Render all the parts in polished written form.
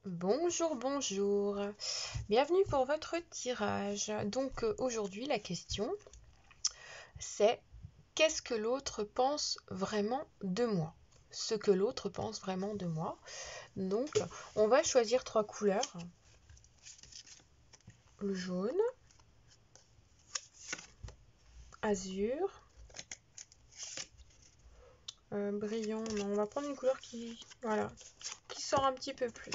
Bonjour, bonjour. Bienvenue pour votre tirage. Donc aujourd'hui, la question, c'est qu'est-ce que l'autre pense vraiment de moi? Ce que l'autre pense vraiment de moi. Donc, on va choisir trois couleurs. Le jaune, azur, brillant. Non, on va prendre une couleur voilà, qui sort un petit peu plus.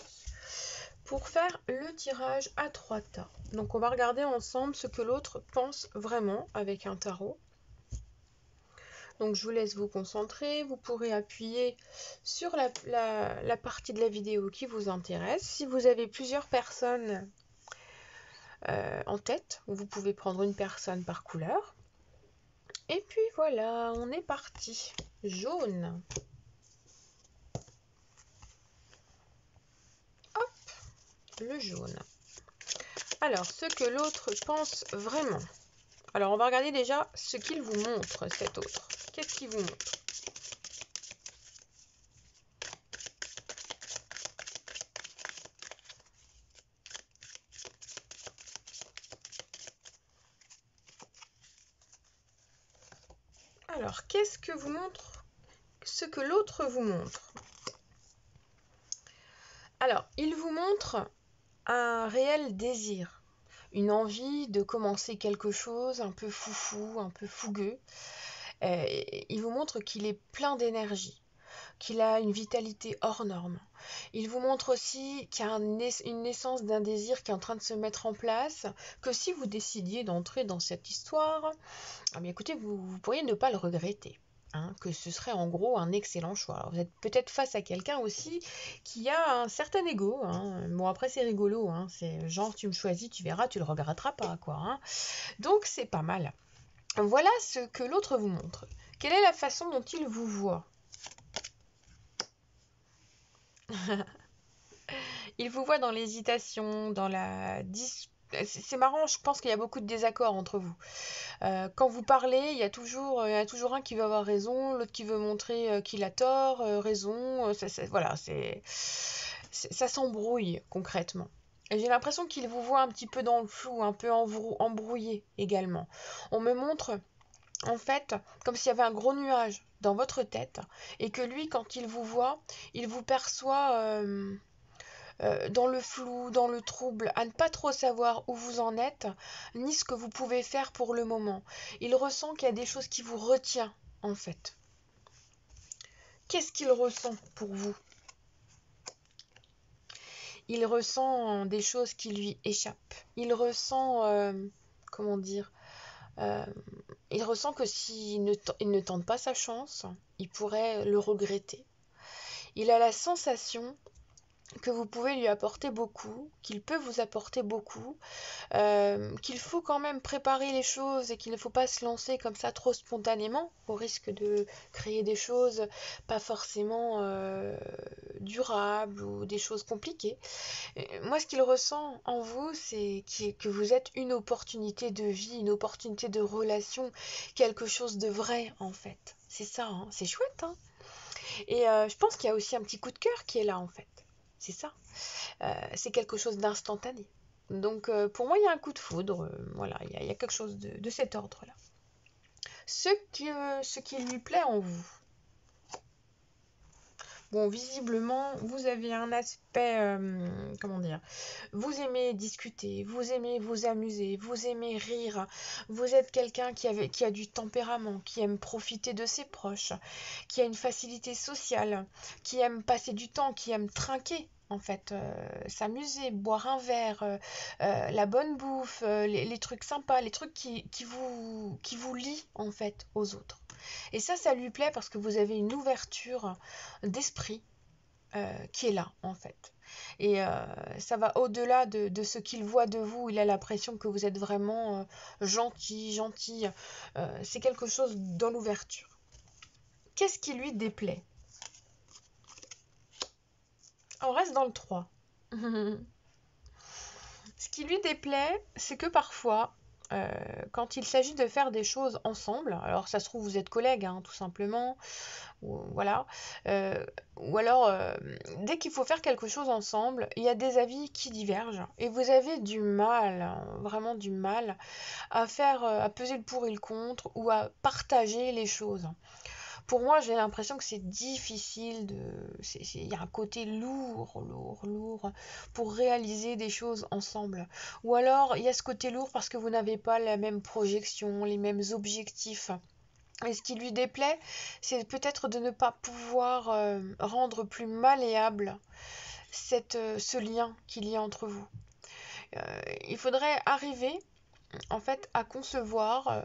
Pour faire le tirage à trois tas. Donc, on va regarder ensemble ce que l'autre pense vraiment avec un tarot. Donc je vous laisse vous concentrer, vous pourrez appuyer sur la partie de la vidéo qui vous intéresse. Si vous avez plusieurs personnes en tête, vous pouvez prendre une personne par couleur. Et puis voilà, on est parti. Jaune. Hop, le jaune. Alors, ce que l'autre pense vraiment. Alors, on va regarder déjà ce qu'il vous montre, cet autre. Qu'est-ce qu'il vous montre? Alors, qu'est-ce que vous montre ce que l'autre vous montre? Alors, il vous montre un réel désir, une envie de commencer quelque chose un peu foufou, un peu fougueux. Il vous montre qu'il est plein d'énergie, qu'il a une vitalité hors norme. Il vous montre aussi qu'il y a une naissance d'un désir qui est en train de se mettre en place, que si vous décidiez d'entrer dans cette histoire, ah bien écoutez, vous pourriez ne pas le regretter. Que ce serait en gros un excellent choix. Alors, vous êtes peut-être face à quelqu'un aussi qui a un certain ego. Bon, après, c'est rigolo. C'est genre, tu me choisis, tu verras, tu le regretteras pas, quoi. Donc, c'est pas mal. Voilà ce que l'autre vous montre. Quelle est la façon dont il vous voit? Il vous voit dans l'hésitation, dans la c'est marrant, je pense qu'il y a beaucoup de désaccords entre vous. Quand vous parlez, il y a toujours un qui veut avoir raison, l'autre qui veut montrer qu'il a tort, raison. Voilà, ça s'embrouille concrètement. Et j'ai l'impression qu'il vous voit un petit peu dans le flou, un peu embrouillé également. On me montre, en fait, comme s'il y avait un gros nuage dans votre tête, et que lui, quand il vous voit, il vous perçoit dans le flou, dans le trouble, à ne pas trop savoir où vous en êtes, ni ce que vous pouvez faire pour le moment. Il ressent qu'il y a des choses qui vous retiennent, en fait. Qu'est-ce qu'il ressent pour vous? Il ressent des choses qui lui échappent. Il ressent, comment dire, euh, il ressent que il ne tente pas sa chance, il pourrait le regretter. Il a la sensation que vous pouvez lui apporter beaucoup, qu'il peut vous apporter beaucoup, qu'il faut quand même préparer les choses et qu'il ne faut pas se lancer comme ça trop spontanément, au risque de créer des choses pas forcément durables ou des choses compliquées. Moi, ce qu'il ressent en vous, c'est que vous êtes une opportunité de vie, une opportunité de relation, quelque chose de vrai en fait. C'est ça, c'est chouette. Et je pense qu'il y a aussi un petit coup de cœur qui est là en fait. C'est ça. C'est quelque chose d'instantané. Donc pour moi, il y a un coup de foudre. Voilà, il y a quelque chose de cet ordre-là. Ce qui lui plaît en vous. Bon, visiblement, vous avez un aspect, comment dire, vous aimez discuter, vous aimez vous amuser, vous aimez rire, vous êtes quelqu'un qui a du tempérament, qui aime profiter de ses proches, qui a une facilité sociale, qui aime passer du temps, qui aime trinquer. En fait, s'amuser, boire un verre, la bonne bouffe, les trucs sympas, les trucs qui vous lient en fait aux autres. Et ça lui plaît parce que vous avez une ouverture d'esprit qui est là en fait. Et ça va au-delà de ce qu'il voit de vous. Il a l'impression que vous êtes vraiment gentille. C'est quelque chose dans l'ouverture. Qu'est-ce qui lui déplaît? On reste dans le 3. Ce qui lui déplaît, c'est que parfois, quand il s'agit de faire des choses ensemble, alors ça se trouve vous êtes collègues, tout simplement, voilà. Ou alors, dès qu'il faut faire quelque chose ensemble, il y a des avis qui divergent et vous avez du mal, hein, vraiment du mal à peser le pour et le contre ou à partager les choses. Pour moi, j'ai l'impression que c'est difficile il y a un côté lourd pour réaliser des choses ensemble. Ou alors, il y a ce côté lourd parce que vous n'avez pas la même projection, les mêmes objectifs. Et ce qui lui déplaît, c'est peut-être de ne pas pouvoir rendre plus malléable ce lien qu'il y a entre vous. Il faudrait arriver en fait à concevoir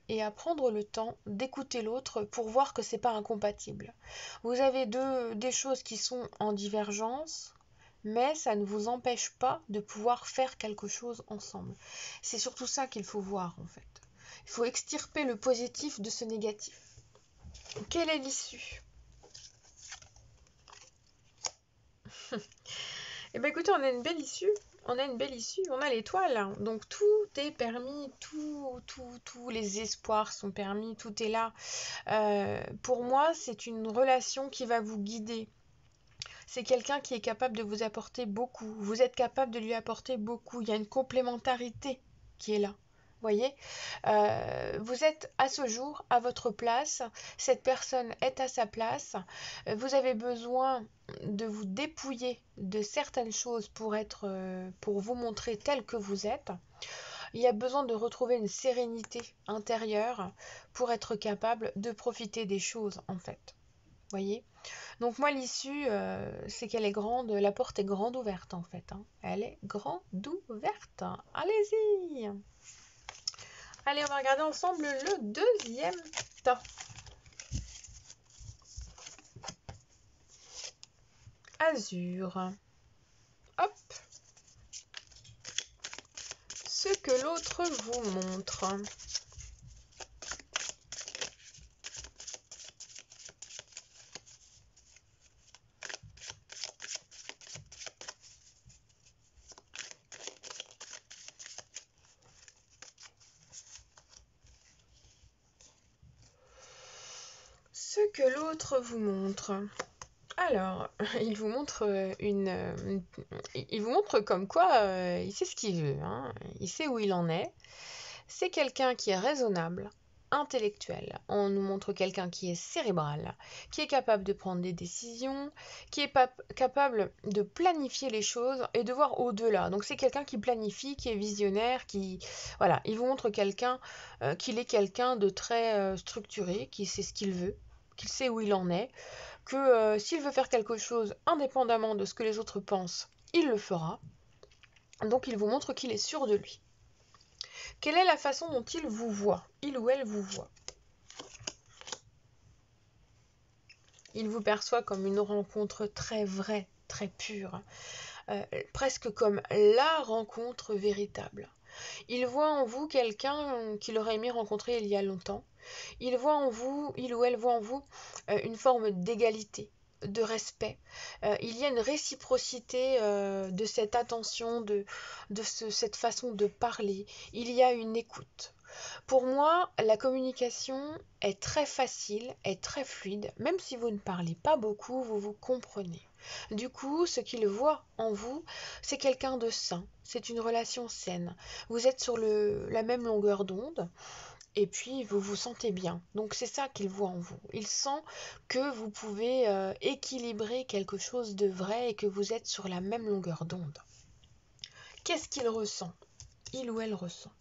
et à prendre le temps d'écouter l'autre pour voir que c'est pas incompatible. Vous avez des choses qui sont en divergence, mais ça ne vous empêche pas de pouvoir faire quelque chose ensemble. C'est surtout ça qu'il faut voir en fait. Il faut extirper le positif de ce négatif. Quelle est l'issue? Eh bien écoutez, on a une belle issue. On a une belle issue, on a l'étoile. Donc tout est permis, tous les espoirs sont permis, tout est là. Pour moi, c'est une relation qui va vous guider. C'est quelqu'un qui est capable de vous apporter beaucoup. Vous êtes capable de lui apporter beaucoup. Il y a une complémentarité qui est là. Voyez, vous êtes à ce jour à votre place, cette personne est à sa place, vous avez besoin de vous dépouiller de certaines choses pour vous montrer tel que vous êtes. Il y a besoin de retrouver une sérénité intérieure pour être capable de profiter des choses en fait. Voyez? Donc moi l'issue c'est qu'elle est grande, la porte est grande ouverte en fait. Hein. Elle est grande ouverte. Allez-y! Allez, on va regarder ensemble le deuxième tas. Azur. Hop. Ce que l'autre vous montre. Ce que l'autre vous montre. Alors, il vous montre il vous montre comme quoi il sait ce qu'il veut, hein. Il sait où il en est. C'est quelqu'un qui est raisonnable, intellectuel. On nous montre quelqu'un qui est cérébral, qui est capable de prendre des décisions, qui est capable de planifier les choses et de voir au-delà. Donc c'est quelqu'un qui planifie, qui est visionnaire, voilà, il vous montre qu'il est quelqu'un de très structuré, qui sait ce qu'il veut, qu'il sait où il en est, que s'il veut faire quelque chose indépendamment de ce que les autres pensent, il le fera. Donc il vous montre qu'il est sûr de lui. Quelle est la façon dont il vous voit? Il ou elle vous voit. Il vous perçoit comme une rencontre très vraie, très pure, presque comme la rencontre véritable. Il voit en vous quelqu'un qu'il aurait aimé rencontrer il y a longtemps. Il ou elle voit en vous une forme d'égalité, de respect. Il y a une réciprocité de cette attention, cette façon de parler. Il y a une écoute. Pour moi, la communication est très facile, est très fluide. Même si vous ne parlez pas beaucoup, vous vous comprenez. Du coup, ce qu'il voit en vous, c'est quelqu'un de sain. C'est une relation saine. Vous êtes sur la même longueur d'onde et puis vous vous sentez bien. Donc c'est ça qu'il voit en vous. Il sent que vous pouvez équilibrer quelque chose de vrai et que vous êtes sur la même longueur d'onde. Qu'est-ce qu'il ressent? Il ou elle ressent.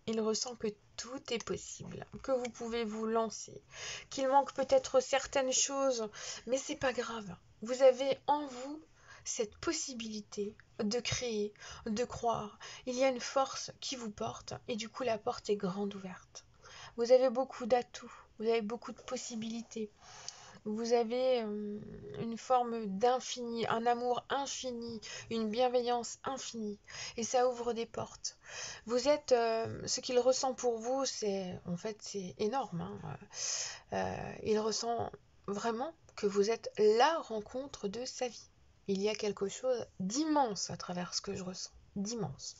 Il ressent que tout est possible, que vous pouvez vous lancer, qu'il manque peut-être certaines choses, mais c'est pas grave. Vous avez en vous cette possibilité de créer, de croire. Il y a une force qui vous porte et du coup la porte est grande ouverte. Vous avez beaucoup d'atouts, vous avez beaucoup de possibilités. Vous avez une forme d'infini, un amour infini, une bienveillance infinie. Et ça ouvre des portes. Vous êtes, ce qu'il ressent pour vous, c'est énorme. Hein. Il ressent vraiment que vous êtes la rencontre de sa vie. Il y a quelque chose d'immense à travers ce que je ressens. D'immense.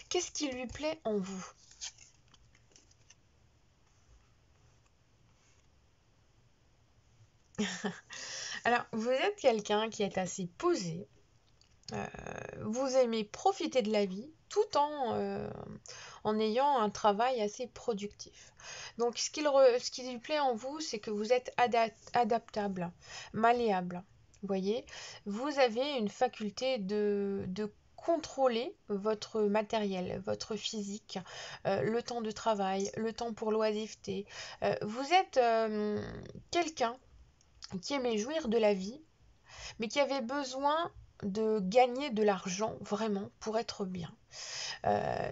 Qu'est-ce qui lui plaît en vous? Alors, vous êtes quelqu'un qui est assez posé. Euh, Vous aimez profiter de la vie tout en ayant un travail assez productif. Donc, ce qui lui plaît en vous, c'est que vous êtes adaptable, malléable. Vous voyez, vous avez une faculté de contrôler votre matériel, votre physique, le temps de travail, le temps pour l'oisiveté. Vous êtes quelqu'un qui aimait jouir de la vie, mais qui avait besoin de gagner de l'argent vraiment pour être bien.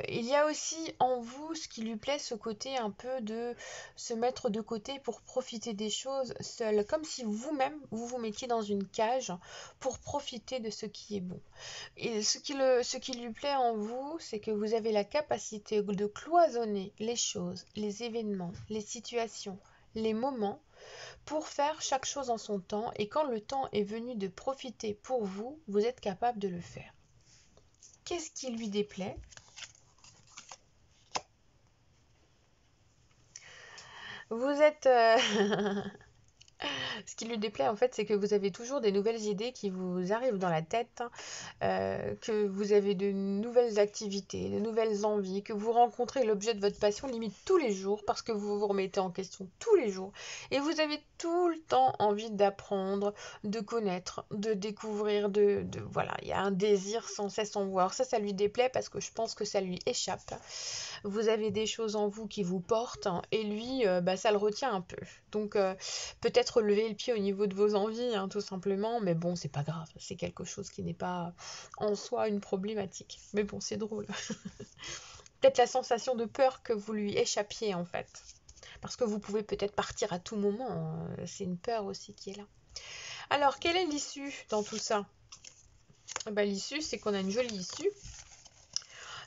Il y a aussi en vous ce qui lui plaît, ce côté un peu de se mettre de côté pour profiter des choses seul, comme si vous-même vous vous mettiez dans une cage pour profiter de ce qui est bon. Et ce qui lui plaît en vous, c'est que vous avez la capacité de cloisonner les choses, les événements, les situations, les moments pour faire chaque chose en son temps, et quand le temps est venu de profiter pour vous, vous êtes capable de le faire. Qu'est-ce qui lui déplaît? Vous êtes... Ce qui lui déplaît en fait, c'est que vous avez toujours des nouvelles idées qui vous arrivent dans la tête, que vous avez de nouvelles activités, de nouvelles envies, que vous rencontrez l'objet de votre passion limite tous les jours parce que vous vous remettez en question tous les jours. Et vous avez tout le temps envie d'apprendre, de connaître, de découvrir, voilà, il y a un désir sans cesse en voir. Ça lui déplaît parce que je pense que ça lui échappe. Vous avez des choses en vous qui vous portent et lui, ça le retient un peu. Donc peut-être lever le pied au niveau de vos envies, hein, tout simplement, mais bon, c'est pas grave, c'est quelque chose qui n'est pas en soi une problématique. Mais bon, c'est drôle. Peut-être la sensation de peur que vous lui échappiez en fait. Parce que vous pouvez peut-être partir à tout moment, c'est une peur aussi qui est là. Alors, quelle est l'issue dans tout ça? L'issue, c'est qu'on a une jolie issue.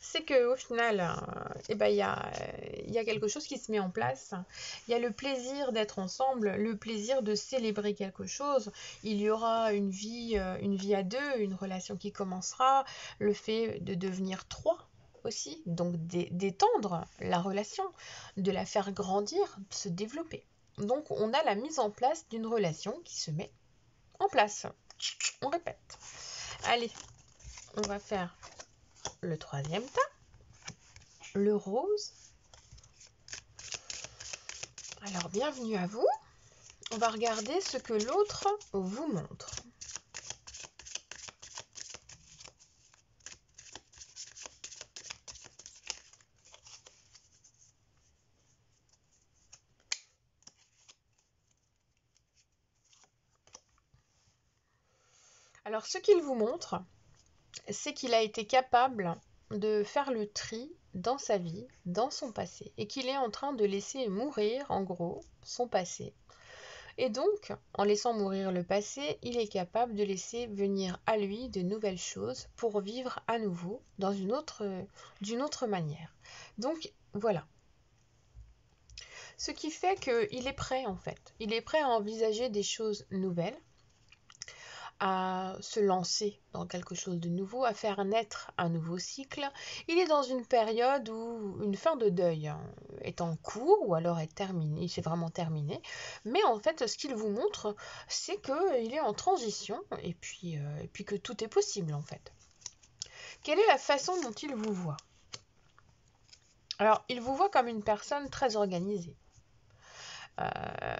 C'est qu'au final, il y a quelque chose qui se met en place. Il y a le plaisir d'être ensemble, le plaisir de célébrer quelque chose. Il y aura une vie à deux, une relation qui commencera, le fait de devenir trois aussi, donc d'étendre la relation, de la faire grandir, se développer. Donc on a la mise en place d'une relation qui se met en place. On répète. Allez, on va faire le troisième tas. Le rose. Alors, bienvenue à vous. On va regarder ce que l'autre vous montre. Alors, ce qu'il vous montre, c'est qu'il a été capable de faire le tri dans sa vie, dans son passé, et qu'il est en train de laisser mourir, en gros, son passé. Et donc, en laissant mourir le passé, il est capable de laisser venir à lui de nouvelles choses pour vivre à nouveau d'une autre manière. Donc, voilà. Ce qui fait qu'il est prêt, en fait. Il est prêt à envisager des choses nouvelles, à se lancer dans quelque chose de nouveau, à faire naître un nouveau cycle. Il est dans une période où une fin de deuil est en cours ou alors est terminée, c'est vraiment terminé. Mais en fait, ce qu'il vous montre, c'est qu'il est en transition et puis que tout est possible en fait. Quelle est la façon dont il vous voit? Alors, il vous voit comme une personne très organisée.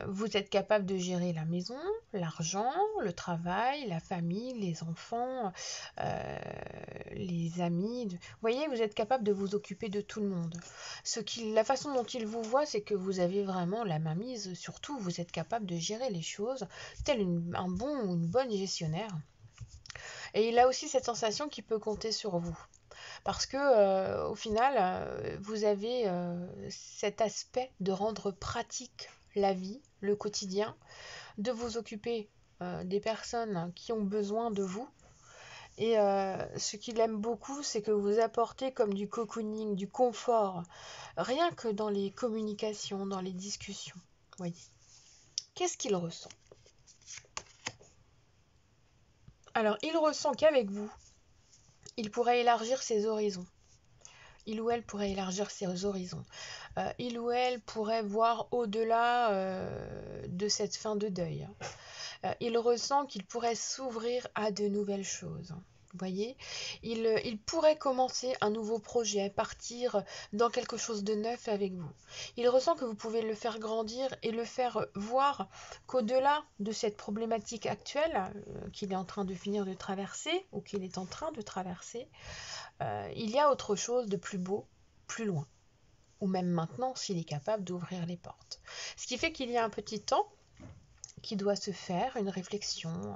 Vous êtes capable de gérer la maison, l'argent, le travail, la famille, les enfants, les amis. Vous voyez, vous êtes capable de vous occuper de tout le monde. La façon dont il vous voit, c'est que vous avez vraiment la mainmise. Surtout, vous êtes capable de gérer les choses tel un bon ou une bonne gestionnaire. Et il a aussi cette sensation qu'il peut compter sur vous. Parce que au final, vous avez cet aspect de rendre pratique la vie, le quotidien, de vous occuper des personnes qui ont besoin de vous. Et ce qu'il aime beaucoup, c'est que vous apportez comme du cocooning, du confort, rien que dans les communications, dans les discussions. Voyez. Qu'est-ce qu'il ressent? Alors, il ressent qu'avec vous, il pourrait élargir ses horizons. Il ou elle pourrait élargir ses horizons. Il ou elle pourrait voir au-delà de cette fin de deuil. Il ressent qu'il pourrait s'ouvrir à de nouvelles choses. Vous voyez, il pourrait commencer un nouveau projet, partir dans quelque chose de neuf avec vous. Il ressent que vous pouvez le faire grandir et le faire voir qu'au-delà de cette problématique actuelle qu'il est en train de finir de traverser ou qu'il est en train de traverser, il y a autre chose de plus beau, plus loin, ou même maintenant s'il est capable d'ouvrir les portes. Ce qui fait qu'il y a un petit temps qui doit se faire, une réflexion.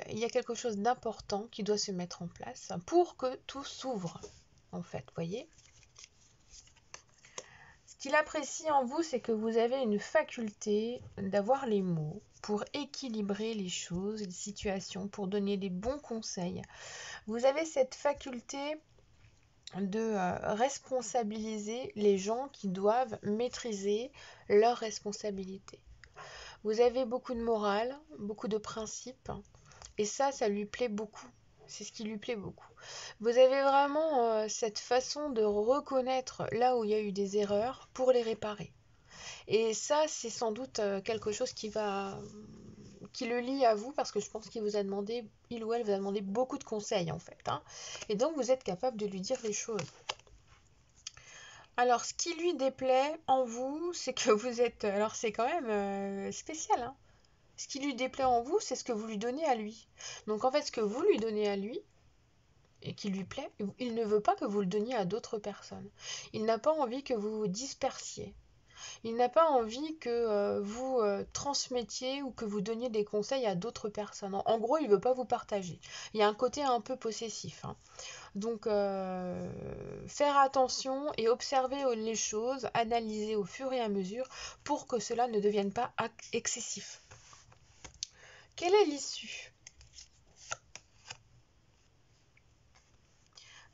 Il y a quelque chose d'important qui doit se mettre en place pour que tout s'ouvre, en fait, voyez. Ce qu'il apprécie en vous, c'est que vous avez une faculté d'avoir les mots pour équilibrer les choses, les situations, pour donner des bons conseils. Vous avez cette faculté de responsabiliser les gens qui doivent maîtriser leurs responsabilités. Vous avez beaucoup de morale, beaucoup de principes, et ça lui plaît beaucoup. C'est ce qui lui plaît beaucoup. Vous avez vraiment cette façon de reconnaître là où il y a eu des erreurs pour les réparer. Et ça, c'est sans doute quelque chose qui le lie à vous, parce que je pense qu'il vous a demandé, il ou elle vous a demandé beaucoup de conseils en fait. Et donc vous êtes capable de lui dire les choses. Alors, ce qui lui déplaît en vous, c'est que vous êtes... Alors, c'est quand même spécial, Ce qui lui déplaît en vous, c'est ce que vous lui donnez à lui. Donc, en fait, ce que vous lui donnez à lui, et qui lui plaît, il ne veut pas que vous le donniez à d'autres personnes. Il n'a pas envie que vous vous dispersiez. Il n'a pas envie que vous transmettiez ou que vous donniez des conseils à d'autres personnes. En gros, il ne veut pas vous partager. Il y a un côté un peu possessif. Donc, faire attention et observer les choses, analyser au fur et à mesure pour que cela ne devienne pas excessif. Quelle est l'issue?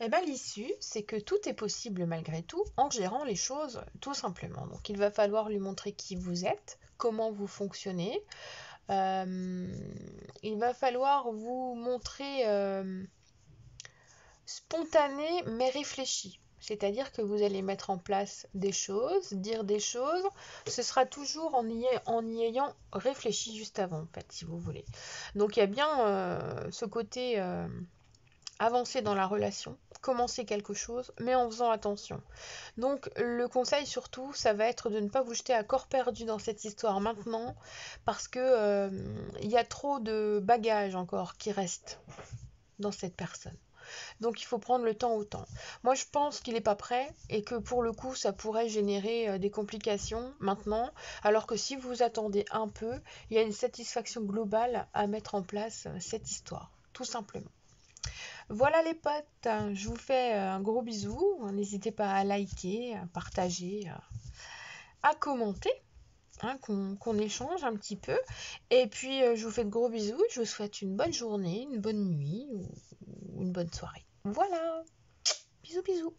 Eh bien, l'issue, c'est que tout est possible malgré tout en gérant les choses tout simplement. Donc, il va falloir lui montrer qui vous êtes, comment vous fonctionnez. Il va falloir vous montrer spontané mais réfléchi. C'est-à-dire que vous allez mettre en place des choses, dire des choses. Ce sera toujours en y ayant réfléchi juste avant, en fait, si vous voulez. Donc, il y a bien ce côté avancer dans la relation, commencer quelque chose, mais en faisant attention. Donc le conseil surtout, ça va être de ne pas vous jeter à corps perdu dans cette histoire maintenant, parce que il y a trop de bagages encore qui restent dans cette personne. Donc il faut prendre le temps au temps. Moi je pense qu'il n'est pas prêt et que pour le coup ça pourrait générer des complications maintenant, alors que si vous attendez un peu, il y a une satisfaction globale à mettre en place cette histoire, tout simplement. Voilà les potes, je vous fais un gros bisou. N'hésitez pas à liker, à partager, à commenter, qu'on échange un petit peu. Et puis je vous fais de gros bisous. Je vous souhaite une bonne journée, une bonne nuit ou une bonne soirée. Voilà, bisous bisous.